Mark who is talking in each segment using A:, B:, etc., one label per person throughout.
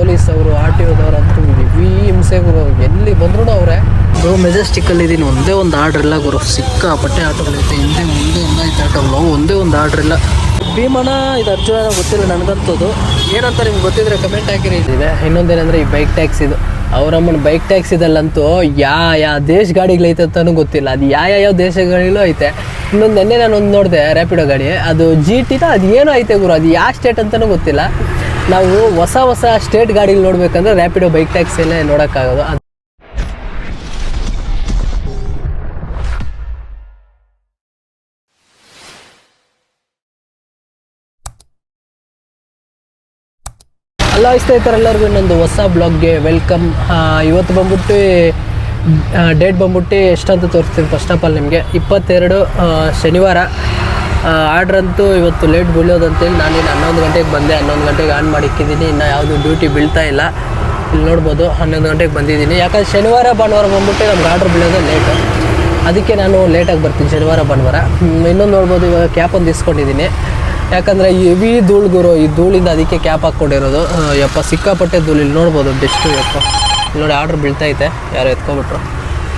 A: Police ಅವರು RTOದವ್ರು ಅಂತೂ heavy ಹಿಂಸೆ ಗುರು, ಎಲ್ಲಿ ಬಂದ್ರು ಅವರೇ. ಮೆಜೆಸ್ಟಿಕ್ಕಲ್ಲಿ ಇದ್ದೀನಿ, ಒಂದೇ ಒಂದು ಆರ್ಡ್ರ್ ಇಲ್ಲ ಗುರು, ಸಿಕ್ಕಾಪಟ್ಟೆ ಆಟೋಗಳೈತೆ, ಹಿಂದೆ ಮುಂದೆ ಎಲ್ಲ ಐತೆ ಆಟೋಗಳು, ಒಂದೇ ಒಂದು ಆರ್ಡ್ರ್ ಇಲ್ಲ. ಭೀಮಣ್ಣ ಇದು ಅರ್ಜುನ ಗೊತ್ತಿಲ್ಲ ನನಗಂತದ್ದು, ಏನಂತ ನಿಮ್ಗೆ ಗೊತ್ತಿದ್ರೆ ಕಮೆಂಟ್ ಹಾಕಿರಿ. ಇದೆ ಇನ್ನೊಂದೇನೆಂದರೆ ಈ ಬೈಕ್ ಟ್ಯಾಕ್ಸ್ ಇದು, ಅವರಮ್ಮನ ಬೈಕ್ ಟ್ಯಾಕ್ಸಿದಲ್ಲಂತೂ ಯಾವ ದೇಶ ಗಾಡಿಗಳೈತೆ ಅಂತಲೂ ಗೊತ್ತಿಲ್ಲ, ಅದು ಯಾವ ದೇಶಗಳಿಗೂ ಐತೆ. ಇನ್ನೊಂದು ನೆನ್ನೆ ನಾನು ಒಂದು ನೋಡಿದೆ ರ್ಯಾಪಿಡೋ ಗಾಡಿ, ಅದು GT ಅದು ಏನೋ ಐತೆ ಗುರು, ಅದು ಯಾವ ಸ್ಟೇಟ್ ಅಂತಲೂ ಗೊತ್ತಿಲ್ಲ. ನಾವು ಹೊಸ ಸ್ಟೇಟ್ ಗಾಡಿಗಳು ನೋಡ್ಬೇಕಂದ್ರೆ ರ್ಯಾಪಿಡೋ ಬೈಕ್ ಟ್ಯಾಕ್ಸಿಯಲ್ಲೇ ನೋಡೋಕ್ಕಾಗೋದು. ಅಲ್ಲ ಸ್ನೇಹಿತರೆ, ಎಲ್ಲರಿಗೂ ಇನ್ನೊಂದು ಹೊಸ ಬ್ಲಾಗ್ಗೆ ವೆಲ್ಕಮ್. ಇವತ್ತು ಬಂದ್ಬಿಟ್ಟು ಡೇಟ್ ಬಂದ್ಬಿಟ್ಟು ಎಷ್ಟಂತ ತೋರಿಸ್ತೀನಿ. ಫಸ್ಟ್ ಆಫ್ ಆಲ್ ನಿಮಗೆ 22 ಶನಿವಾರ. ಆರ್ಡ್ರ್ ಅಂತೂ ಇವತ್ತು ಲೇಟ್ ಬೀಳೋದಂತೇಳಿ ನಾನಿನ್ನು 11 ಗಂಟೆಗೆ ಬಂದೆ, 11 ಗಂಟೆಗೆ ಆನ್ ಮಾಡಿಕ್ಕಿದ್ದೀನಿ. ಇನ್ನು ಯಾವುದು ಡ್ಯೂಟಿ ಬೀಳ್ತಾ ಇಲ್ಲ, ಇಲ್ಲಿ ನೋಡ್ಬೋದು 11 ಗಂಟೆಗೆ ಬಂದಿದ್ದೀನಿ. ಯಾಕಂದರೆ ಶನಿವಾರ ಭಾನುವಾರ ಬಂದ್ಬಿಟ್ಟು ನಮ್ಗೆ ಆರ್ಡ್ರ್ ಬೀಳೋದು ಲೇಟು, ಅದಕ್ಕೆ ನಾನು ಲೇಟಾಗಿ ಬರ್ತೀನಿ ಶನಿವಾರ ಭಾನುವಾರ. ಇನ್ನೊಂದು ನೋಡ್ಬೋದು, ಇವಾಗ ಕ್ಯಾಪ್ ಒಂದು ಇಸ್ಕೊಂಡಿದ್ದೀನಿ, ಯಾಕಂದರೆ ಹೆವಿ ಧೂಳು ಗುರು, ಈ ಧೂಳಿಂದ ಅದಕ್ಕೆ ಕ್ಯಾಪ್ ಹಾಕ್ಕೊಂಡಿರೋದು. ಯಪ್ಪ ಸಿಕ್ಕಾಪಟ್ಟೆ ಧೂಳು, ಇಲ್ಲಿ ನೋಡ್ಬೋದು ಬೆಸ್ಟು. ಯಪ್ಪ ಇಲ್ಲಿ ನೋಡಿ ಆರ್ಡ್ರ್ ಬೀಳ್ತೈತೆ, ಯಾರು ಎತ್ಕೊಬಿಟ್ರು.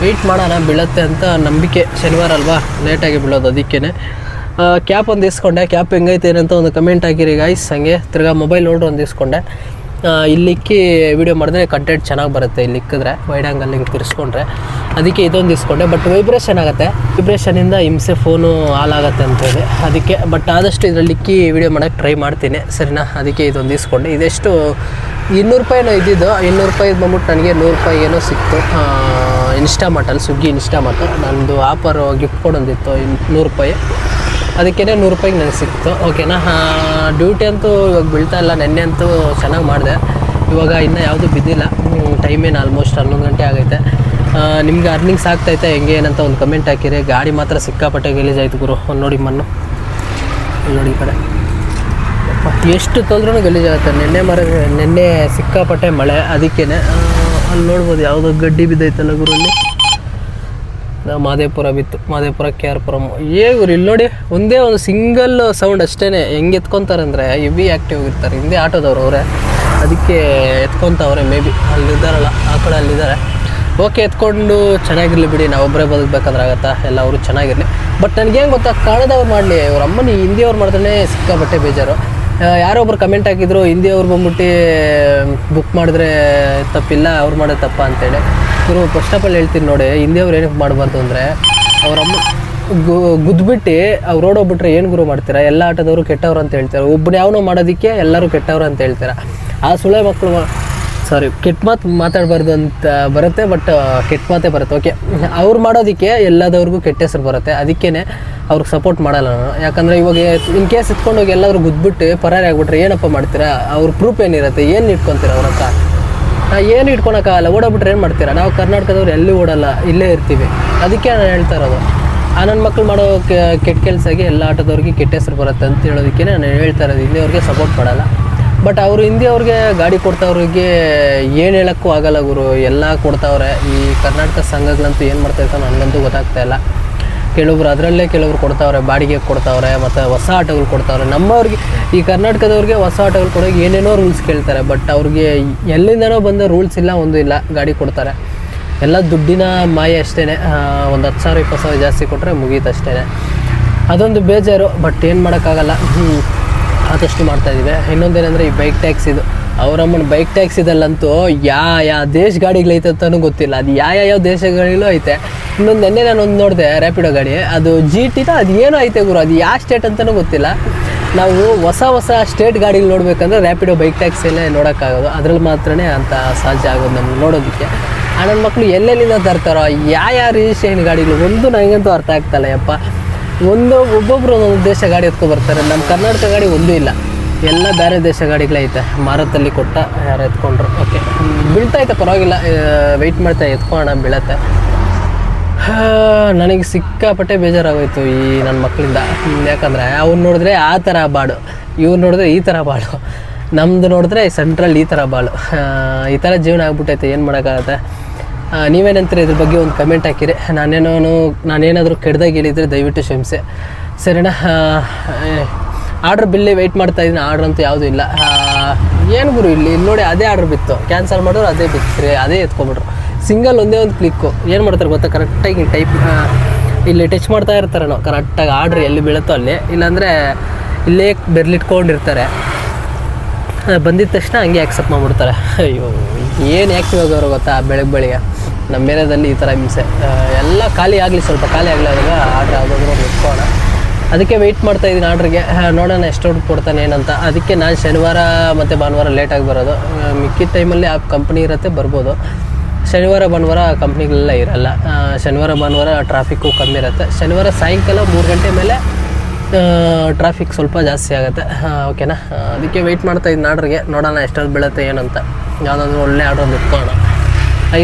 A: ವೆಯ್ಟ್ ಮಾಡೋಣ, ಬೀಳುತ್ತೆ ಅಂತ ನಂಬಿಕೆ. ಶನಿವಾರ ಅಲ್ವಾ, ಲೇಟಾಗಿ ಬೀಳೋದು, ಅದಕ್ಕೇ ಕ್ಯಾಪ್ ಒಂದು ಇಸ್ಕೊಂಡೆ. ಕ್ಯಾಪ್ ಹೆಂಗೈತೆ ಏನಂತ ಒಂದು ಕಮೆಂಟ್ ಹಾಕಿರಿ ಗಾಯ್ಸ್. ಹಾಗೆ ತಿರ್ಗಾ ಮೊಬೈಲ್ ನೋಡ್ರಿ ಒಂದು ಇಸ್ಕೊಂಡೆ. ಇಲ್ಲಿಕ್ಕಿ ವೀಡಿಯೋ ಮಾಡಿದ್ರೆ ಕಂಟೆಂಟ್ ಚೆನ್ನಾಗಿ ಬರುತ್ತೆ, ಇಲ್ಲಿ ಇಕ್ಕಿದ್ರೆ ವೈಡ್ ಆ್ಯಂಗಲ್ ಹಿಂಗೆ ತಿರ್ಸ್ಕೊಂಡ್ರೆ, ಅದಕ್ಕೆ ಇದೊಂದು ಇಸ್ಕೊಂಡೆ. ಬಟ್ ವೈಬ್ರೇಷನ್ ಆಗುತ್ತೆ, ವೈಬ್ರೇಷನಿಂದ ಹಿಂಸೆ ಫೋನು ಹಾಲಾಗತ್ತೆ ಅಂತೇಳಿ ಅದಕ್ಕೆ. ಬಟ್ ಆದಷ್ಟು ಇದರಲ್ಲಿ ಇಕ್ಕಿ ವೀಡಿಯೋ ಮಾಡೋಕ್ಕೆ ಟ್ರೈ ಮಾಡ್ತೀನಿ, ಸರಿನಾ? ಅದಕ್ಕೆ ಇದೊಂದು ಇಸ್ಕೊಂಡೆ. ಇದೆಷ್ಟು 200 ರೂಪಾಯಿನೋ ಇದ್ದಿದ್ದು, 200 ರೂಪಾಯಿ ಬಂದ್ಬಿಟ್ಟು ನನಗೆ 100 ರೂಪಾಯಿಗೇನೋ ಸಿಕ್ತು ಇನ್ಸ್ಟಾಮಾರ್ಟಲ್ಲಿ, ಸ್ವಿಗ್ಗಿ ಇನ್ಸ್ಟಾಮಾರ್ಟ್. ನಂದು ಆಫರು ಗಿಫ್ಟ್ ಕೊಡೊಂದಿತ್ತು 100 ರೂಪಾಯಿ, ಅದಕ್ಕೇ 100 ರೂಪಾಯಿಗೆ ನನಗೆ ಸಿಕ್ತು. ಓಕೆನಾ? ಡ್ಯೂಟಿ ಅಂತೂ ಇವಾಗ ಬೀಳ್ತಾ ಇಲ್ಲ, ನೆನ್ನೆ ಅಂತೂ ಚೆನ್ನಾಗಿ ಮಾಡಿದೆ. ಇವಾಗ ಇನ್ನೂ ಯಾವುದೂ ಬಿದ್ದಿಲ್ಲ, ಟೈಮೇನು ಆಲ್ಮೋಸ್ಟ್ 11 ಗಂಟೆ ಆಗೈತೆ. ನಿಮ್ಗೆ ಅರ್ನಿಂಗ್ಸ್ ಆಗ್ತೈತೆ ಹೆಂಗೆ ಏನಂತ ಒಂದು ಕಮೆಂಟ್ ಹಾಕಿರಿ. ಗಾಡಿ ಮಾತ್ರ ಸಿಕ್ಕಾಪಟ್ಟೆ ಗಲೀಜಾಯ್ತು ಗುರು. ಒಂದು ನೋಡಿ ಮಣ್ಣು, ನೋಡಿ ಈ ಕಡೆ ಎಷ್ಟು ತೊಂದ್ರೂ ಗಲೀಜಾಗುತ್ತೆ. ನೆನ್ನೆ ಸಿಕ್ಕಾಪಟ್ಟೆ ಮಳೆ, ಅದಕ್ಕೇ ಅಲ್ಲಿ ನೋಡ್ಬೋದು ಯಾವುದೋ ಗಡ್ಡಿ ಬಿದ್ದೈತಲ್ಲ ಗುರು. ಅಲ್ಲಿ ಮಾದೇಪುರ ಬಿತ್ತು, ಮಾದೇಪುರ KR ಪುರಮ್. ಗುರು ಇಲ್ಲಿ ನೋಡಿ, ಒಂದೇ ಒಂದು ಸಿಂಗಲ್ ಸೌಂಡ್ ಅಷ್ಟೇ. ಹೆಂಗೆ ಎತ್ಕೊತಾರೆ ಅಂದರೆ ಹೆವಿ ಆ್ಯಕ್ಟಿವ್ ಆಗಿರ್ತಾರೆ, ಹಿಂದೆ ಆಟೋದವ್ರು ಅವರೇ, ಅದಕ್ಕೆ ಎತ್ಕೊತವ್ರೆ. ಮೇ ಬಿ ಅಲ್ಲಿದ್ದಾರಲ್ಲ, ಆ ಕಡೆ ಅಲ್ಲಿದ್ದಾರೆ. ಓಕೆ, ಎತ್ಕೊಂಡು ಚೆನ್ನಾಗಿರಲಿ ಬಿಡಿ, ನಾವೊಬ್ಬರೇ ಬದುಕಬೇಕಾದ್ರೆ ಆಗತ್ತಾ, ಎಲ್ಲ ಅವರು ಚೆನ್ನಾಗಿರಲಿ. ಬಟ್ ನನಗೇನು ಗೊತ್ತಾ, ಕಾಣದವ್ರು ಮಾಡಲಿ, ಅವ್ರ ಅಮ್ಮನ ಹಿಂದಿಯವ್ರು ಮಾಡಿದ್ರೆ ಸಿಕ್ಕಾಬಟ್ಟೆ ಬೇಜಾರು. ಯಾರೋ ಒಬ್ರು ಕಮೆಂಟ್ ಹಾಕಿದ್ರು, ಹಿಂದಿಯವ್ರು ಬಂದ್ಬಿಟ್ಟು ಬುಕ್ ಮಾಡಿದ್ರೆ ತಪ್ಪಿಲ್ಲ, ಅವ್ರು ಮಾಡೋದು ತಪ್ಪ ಅಂತೇಳಿ. ಇವರು ಫಸ್ಟ್ ಆಫ್ ಆಲ್ ಹೇಳ್ತೀನಿ ನೋಡಿ, ಹಿಂದಿಯವ್ರು ಏನಕ್ಕೆ ಮಾಡಬಾರ್ದು ಅಂದರೆ, ಅವರಮ್ಮ ಗುದ್ಬಿಟ್ಟು ಅವ್ರು ರೋಡೋಗ್ಬಿಟ್ರೆ ಏನು ಗುರು ಮಾಡ್ತೀರಾ? ಎಲ್ಲ ಆಟೋದವರು ಕೆಟ್ಟವ್ರು ಅಂತ ಹೇಳ್ತಾರೆ, ಒಬ್ಬರು ಯಾವನೋ ಮಾಡೋದಕ್ಕೆ ಎಲ್ಲರೂ ಕೆಟ್ಟವ್ರು ಅಂತ ಹೇಳ್ತಾರೆ. ಆ ಸುಳೆ ಮಕ್ಕಳು ಕೆಟ್ಟ ಮಾತು ಮಾತಾಡಬಾರ್ದು ಅಂತ ಬರುತ್ತೆ, ಬಟ್ ಕೆಟ್ಟ ಮಾತೇ ಬರುತ್ತೆ. ಓಕೆ, ಅವ್ರು ಮಾಡೋದಕ್ಕೆ ಎಲ್ಲದವ್ರಿಗೂ ಕೆಟ್ಟ ಹೆಸರು ಬರುತ್ತೆ, ಅದಕ್ಕೇ ಅವ್ರಿಗೆ ಸಪೋರ್ಟ್ ಮಾಡಲ್ಲ ನಾನು. ಯಾಕಂದರೆ ಇವಾಗ ಇನ್ ಕೇಸ್ ಎತ್ಕೊಂಡೋಗಿ ಎಲ್ಲರೂ ಗುದ್ಬಿಟ್ಟು ಪರಾರಿ ಆಗಿಬಿಟ್ರೆ ಏನಪ್ಪ ಮಾಡ್ತೀರಾ? ಅವ್ರ ಪ್ರೂಫ್ ಏನಿರುತ್ತೆ? ಏನು ಇಟ್ಕೊತೀರ ಅವ್ರ ಹತ್ರ? ಏನು ಇಟ್ಕೊಳಕ್ಕಾಗಲ್ಲ, ಓಡೋಗ್ಬಿಟ್ರೆ ಏನು ಮಾಡ್ತೀರಾ? ನಾವು ಕರ್ನಾಟಕದವ್ರು ಎಲ್ಲಿ ಓಡಲ್ಲ, ಇಲ್ಲೇ ಇರ್ತೀವಿ. ಅದಕ್ಕೆ ನಾನು ಹೇಳ್ತಾ ಇರೋದು, ನನ್ನ ಮಕ್ಕಳು ಮಾಡೋ ಕೆಟ್ಟ ಕೆಲಸಕ್ಕೆ ಎಲ್ಲ ಆಟೋದವ್ರಿಗೆ ಕೆಟ್ಟ ಹೆಸರು ಬರುತ್ತೆ ಅಂತ ಹೇಳೋದಕ್ಕೆ ನಾನು ಹೇಳ್ತಾ ಇರೋದು. ಹಿಂದಿಯವ್ರಿಗೆ ಸಪೋರ್ಟ್ ಮಾಡಲ್ಲ, ಬಟ್ ಅವರು ಹಿಂದಿಯವ್ರಿಗೆ ಗಾಡಿ ಕೊಡ್ತಾವ್ರಿಗೆ ಏನು ಹೇಳೋಕ್ಕೂ ಆಗಲ್ಲ ಗುರು, ಎಲ್ಲ ಕೊಡ್ತಾವ್ರೆ. ಈ ಕರ್ನಾಟಕ ಸಂಘಗಳಂತೂ ಏನು ಮಾಡ್ತಾಯಿರ್ತಾರೆ ನನಗಂತೂ ಗೊತ್ತಾಗ್ತಾ ಇಲ್ಲ. ಕೆಲವೊಬ್ರು ಅದರಲ್ಲೇ ಕೆಲವರು ಕೊಡ್ತಾವ್ರೆ, ಬಾಡಿಗೆ ಕೊಡ್ತಾವ್ರೆ, ಮತ್ತು ಹೊಸ ಆಟೋಗಳು ಕೊಡ್ತಾವ್ರೆ. ನಮ್ಮವ್ರಿಗೆ, ಈ ಕರ್ನಾಟಕದವ್ರಿಗೆ ಹೊಸ ಆಟೋಗಳು ಕೊಡೋಕೆ ಏನೇನೋ ರೂಲ್ಸ್ ಕೇಳ್ತಾರೆ, ಬಟ್ ಅವ್ರಿಗೆ ಎಲ್ಲಿಂದನೋ ಬಂದ ರೂಲ್ಸ್ ಇಲ್ಲ, ಒಂದು ಇಲ್ಲ, ಗಾಡಿ ಕೊಡ್ತಾರೆ. ಎಲ್ಲ ದುಡ್ಡಿನ ಮಾಯೆ ಅಷ್ಟೇ. ಒಂದು 10,000 20,000 ಜಾಸ್ತಿ ಕೊಟ್ಟರೆ ಮುಗೀತು ಅಷ್ಟೇ. ಅದೊಂದು ಬೇಜಾರು, ಬಟ್ ಏನು ಮಾಡೋಕ್ಕಾಗಲ್ಲ, ಆದಷ್ಟು ಮಾಡ್ತಾಯಿದ್ದೀವಿ. ಇನ್ನೊಂದೇನೆಂದರೆ ಈ ಬೈಕ್ ಟ್ಯಾಕ್ಸ್ ಇದು, ಅವರಮ್ಮನ ಬೈಕ್ ಟ್ಯಾಕ್ಸಿದಲ್ಲಂತೂ ಯಾವ ದೇಶ ಗಾಡಿಗಳೈತೆ ಅಂತಲೂ ಗೊತ್ತಿಲ್ಲ, ಅದು ಯಾವ ದೇಶಗಳಿಗೂ ಐತೆ. ಇನ್ನೊಂದು ನೆನ್ನೆ ನಾನು ಒಂದು ನೋಡಿದೆ ರ್ಯಾಪಿಡೋ ಗಾಡಿ, ಅದು GT ಅದು ಏನೋ ಐತೆ ಗುರು, ಅದು ಯಾವ ಸ್ಟೇಟ್ ಅಂತಲೂ ಗೊತ್ತಿಲ್ಲ. ನಾವು ಹೊಸ ಸ್ಟೇಟ್ ಗಾಡಿಗಳು ನೋಡ್ಬೇಕಂದ್ರೆ ರ್ಯಾಪಿಡೋ ಬೈಕ್ ಟ್ಯಾಕ್ಸಿಯಲ್ಲೇ ನೋಡೋಕ್ಕಾಗೋದು, ಅದ್ರಲ್ಲಿ ಮಾತ್ರನೇ ಅಂತ ಸಾಧ್ಯ ಆಗೋದು ನಮ್ಗೆ ನೋಡೋದಕ್ಕೆ. ನನ್ನ ಮಕ್ಕಳು ಎಲ್ಲೆಲ್ಲಿಂದ ತರ್ತಾರೋ ಯಾವ ರಿಜಿಸ್ಟ್ರೇಷನ್ ಗಾಡಿಗಳು, ಒಂದು ನನಗಂತೂ ಅರ್ಥ ಆಗ್ತಾಯಿಲ್ಲ ಯಪ್ಪ. ಒಬ್ಬೊಬ್ಬರು ಒಂದೊಂದು ದೇಶ ಗಾಡಿ ಎತ್ಕೊಬರ್ತಾರೆ, ನಮ್ಮ ಕರ್ನಾಟಕ ಗಾಡಿ ಒಂದೂ ಇಲ್ಲ, ಎಲ್ಲ ಬೇರೆ ದೇಶ ಗಾಡಿಗಳೈತೆ. ಮಾರುತಲ್ಲಿ ಕೊಟ್ಟ ಯಾರು ಎತ್ಕೊಂಡ್ರು. ಓಕೆ, ಬೀಳ್ತೈತೆ, ಪರವಾಗಿಲ್ಲ, ವೆಯ್ಟ್ ಮಾಡ್ತಾ ಎತ್ಕೊಳ್ಳೋಣ, ಬೀಳತ್ತೆ. ನನಗೆ ಸಿಕ್ಕಾಪಟ್ಟೆ ಬೇಜಾರಾಗೋಯ್ತು ಈ ನನ್ನ ಮಕ್ಕಳಿಂದ. ಯಾಕಂದರೆ ಅವ್ರು ನೋಡಿದ್ರೆ ಆ ಥರ ಬಾಳು, ಇವ್ರು ನೋಡಿದ್ರೆ ಈ ಥರ ಬಾಳು, ನಮ್ಮದು ನೋಡಿದ್ರೆ ಸೆಂಟ್ರಲ್ ಈ ಥರ ಬಾಳು. ಈ ಥರ ಜೀವನ ಆಗ್ಬಿಟ್ಟೈತೆ, ಏನು ಮಾಡೋಕ್ಕಾಗತ್ತೆ? ನೀವೇನಂತೀರಿ ಇದ್ರ ಬಗ್ಗೆ ಒಂದು ಕಮೆಂಟ್ ಹಾಕಿರಿ. ನಾನೇನಾದರೂ ಕೆಡ್ದಾಗ ಹೇಳಿದರೆ ದಯವಿಟ್ಟು ಕ್ಷಮಿಸಿ, ಸರಿನಾ? ಆರ್ಡ್ರ್ ಬಿಲ್ಲಿ ವೆಯ್ಟ್ ಮಾಡ್ತಾ ಇದ್ದೀನಿ. ಆರ್ಡ್ರ್ ಅಂತೂ ಯಾವುದೂ ಇಲ್ಲ. ಏನು ಗುರು ಇಲ್ಲಿ ನೋಡಿ ಅದೇ ಆರ್ಡ್ರ್ ಬಿತ್ತು, ಕ್ಯಾನ್ಸಲ್ ಮಾಡಿದ್ರು ಅದೇ ಬಿತ್ತು, ಅದೇ ಎತ್ಕೊಂಡ್ಬಿಟ್ರು. ಸಿಂಗಲ್ ಒಂದೇ ಒಂದು ಕ್ಲಿಕ್ಕು ಏನು ಮಾಡ್ತಾರೆ ಗೊತ್ತಾ, ಕರೆಕ್ಟಾಗಿ ಟೈಪ್ ಇಲ್ಲಿ ಟಚ್ ಮಾಡ್ತಾ ಇರ್ತಾರೆ ನಾವು ಕರೆಕ್ಟಾಗಿ ಆರ್ಡ್ರ್ ಎಲ್ಲಿ ಬೀಳುತ್ತೋ ಅಲ್ಲಿ, ಇಲ್ಲಾಂದರೆ ಇಲ್ಲೇ ಬೆರ್ಲಿಟ್ಕೊಂಡಿರ್ತಾರೆ. ಬಂದಿದ್ದ ತಕ್ಷಣ ಹಂಗೆ ಆಕ್ಸೆಪ್ಟ್ ಮಾಡಿಬಿಡ್ತಾರೆ. ಅಯ್ಯೋ ಏನು ಆ್ಯಕ್ಟಿವ್ ಆಗೋರು ಗೊತ್ತಾ ಬೆಳಗ್ಗೆ ನಮ್ಮ ಏರಿಯಾದಲ್ಲಿ ಈ ಥರ ಹಿಂಸೆ. ಎಲ್ಲ ಖಾಲಿ ಆಗಲಿ, ಸ್ವಲ್ಪ ಖಾಲಿ ಆಗಲಿ ಆದಾಗ ಆರ್ಡ್ರ್ ಯಾವುದಾದ್ರೂ ನಿಂತ್ಕೋಣ. ಅದಕ್ಕೆ ವೆಯ್ಟ್ ಮಾಡ್ತಾಯಿದ್ದೀನಿ ಆರ್ಡ್ರಿಗೆ. ನೋಡೋಣ ಎಷ್ಟು ಕೊಡ್ತಾನೆ ಏನಂತ. ಅದಕ್ಕೆ ನಾನು ಶನಿವಾರ ಮತ್ತು ಭಾನುವಾರ ಲೇಟಾಗಿ ಬರೋದು. ಮಿಕ್ಕಿದ ಟೈಮಲ್ಲಿ ಆ ಕಂಪ್ನಿ ಇರುತ್ತೆ, ಬರ್ಬೋದು. ಶನಿವಾರ ಭಾನುವಾರ ಕಂಪ್ನಿಗಳೆಲ್ಲ ಇರಲ್ಲ. ಶನಿವಾರ ಭಾನುವಾರ ಟ್ರಾಫಿಕ್ಕು ಕಮ್ಮಿ ಇರುತ್ತೆ. ಶನಿವಾರ ಸಾಯಂಕಾಲ 3 ಗಂಟೆ ಮೇಲೆ ಟ್ರಾಫಿಕ್ ಸ್ವಲ್ಪ ಜಾಸ್ತಿ ಆಗುತ್ತೆ. ಓಕೆನಾ, ಅದಕ್ಕೆ ವೆಯ್ಟ್ ಮಾಡ್ತಾಯಿದ್ದೀನಿ ಆರ್ಡ್ರಿಗೆ. ನೋಡೋಣ ಎಷ್ಟೊತ್ತು ಬೀಳುತ್ತೆ ಏನಂತ. ಯಾವುದಾದ್ರೂ ಒಳ್ಳೆ ಆರ್ಡ್ರ್ ನಿಂತ್ಕೋಣ.